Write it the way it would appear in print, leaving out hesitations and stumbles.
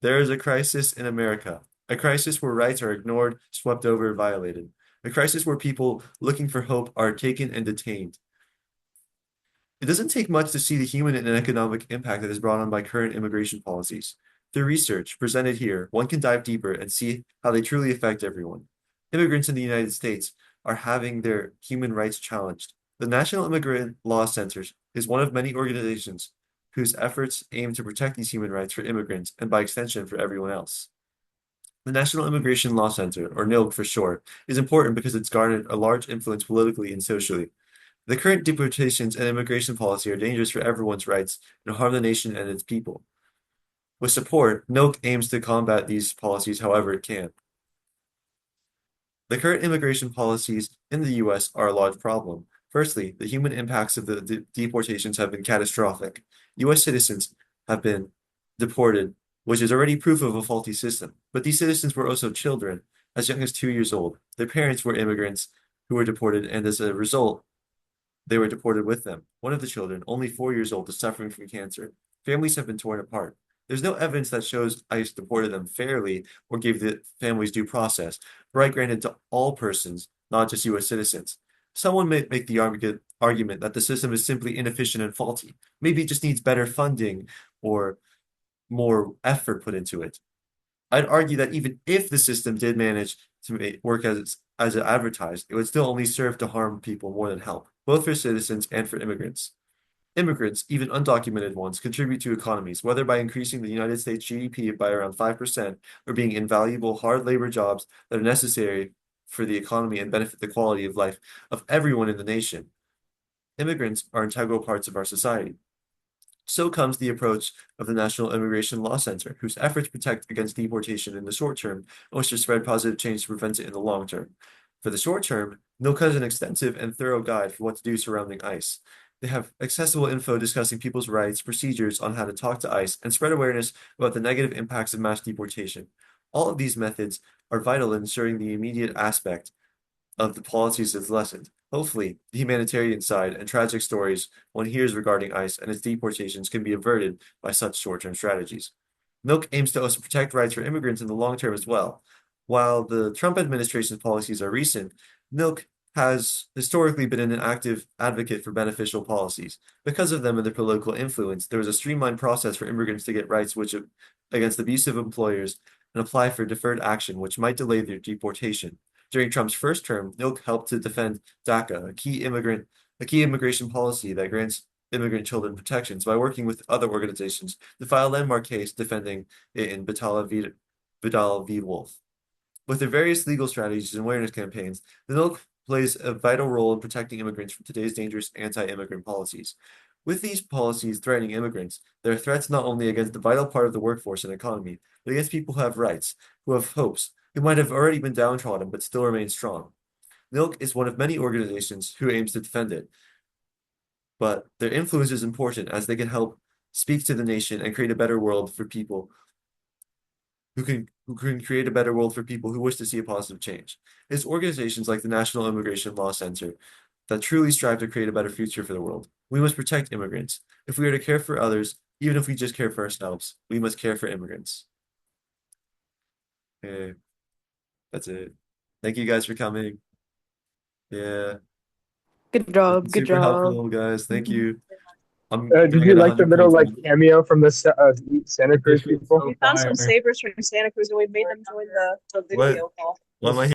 There is a crisis in America, a crisis where rights are ignored, swept over, violated, a crisis where people looking for hope are taken and detained. It doesn't take much to see the human and economic impact that is brought on by current immigration policies. Through research presented here, one can dive deeper and see how they truly affect everyone. Immigrants in the United States are having their human rights challenged. The National Immigrant Law Center is one of many organizations whose efforts aim to protect these human rights for immigrants and by extension for everyone else. The National Immigration Law Center, or NILC for short, is important because it's garnered a large influence politically and socially. The current deportations and immigration policy are dangerous for everyone's rights and harm the nation and its people. With support, NILC aims to combat these policies however it can. The current immigration policies in the US are a large problem. Firstly, the human impacts of the deportations have been catastrophic. US citizens have been deported, which is already proof of a faulty system. But these citizens were also children, as young as 2 years old. Their parents were immigrants who were deported, and as a result, they were deported with them. One of the children, only 4 years old, is suffering from cancer. Families have been torn apart. There's no evidence that shows ICE deported them fairly or gave the families due process, right granted to all persons, not just US citizens. Someone may make the argument that the system is simply inefficient and faulty. Maybe it just needs better funding or more effort put into it. I'd argue that even if the system did manage to work as it advertised, it would still only serve to harm people more than help, both for citizens and for immigrants. Immigrants, even undocumented ones, contribute to economies, whether by increasing the United States GDP by around 5% or being invaluable hard labor jobs that are necessary for the economy and benefit the quality of life of everyone in the nation. Immigrants are integral parts of our society. So comes the approach of the National Immigration Law Center, whose efforts protect against deportation in the short term and wish to spread positive change to prevent it in the long term. For the short term, NILC has an extensive and thorough guide for what to do surrounding ICE. They have accessible info discussing people's rights, procedures on how to talk to ICE, and spread awareness about the negative impacts of mass deportation. All of these methods are vital in ensuring the immediate aspect of the policies is lessened. Hopefully, the humanitarian side and tragic stories one hears regarding ICE and its deportations can be averted by such short-term strategies. NILC aims to also protect rights for immigrants in the long term as well. While the Trump administration's policies are recent, NILC has historically been an active advocate for beneficial policies. Because of them and their political influence, there was a streamlined process for immigrants to get rights which against abusive employers and apply for deferred action, which might delay their deportation. During Trump's first term, NILC helped to defend DACA, a key immigration policy that grants immigrant children protections by working with other organizations to file a landmark case defending it in Vidal v. Wolf. With their various legal strategies and awareness campaigns, the NILC plays a vital role in protecting immigrants from today's dangerous anti-immigrant policies. With these policies threatening immigrants, there are threats not only against the vital part of the workforce and economy, but against people who have rights, who have hopes, who might have already been downtrodden but still remain strong. NILC is one of many organizations who aims to defend it, but their influence is important as they can help speak to the nation and create a better world for people who can create a better world for people who wish to see a positive change. It's organizations like the National Immigration Law Center that truly strive to create a better future for the world. We must protect immigrants. If we are to care for others, even if we just care for ourselves, we must care for immigrants. Okay, that's it. Thank you guys for coming. Yeah, Good it's job. been Good super job. helpful, guys. Thank Mhm. you. I'm Did gonna you get like the 100 little points like on it. cameo from the Santa Cruz people? We found some savers from Santa Cruz and we made them join the What? video call. What am I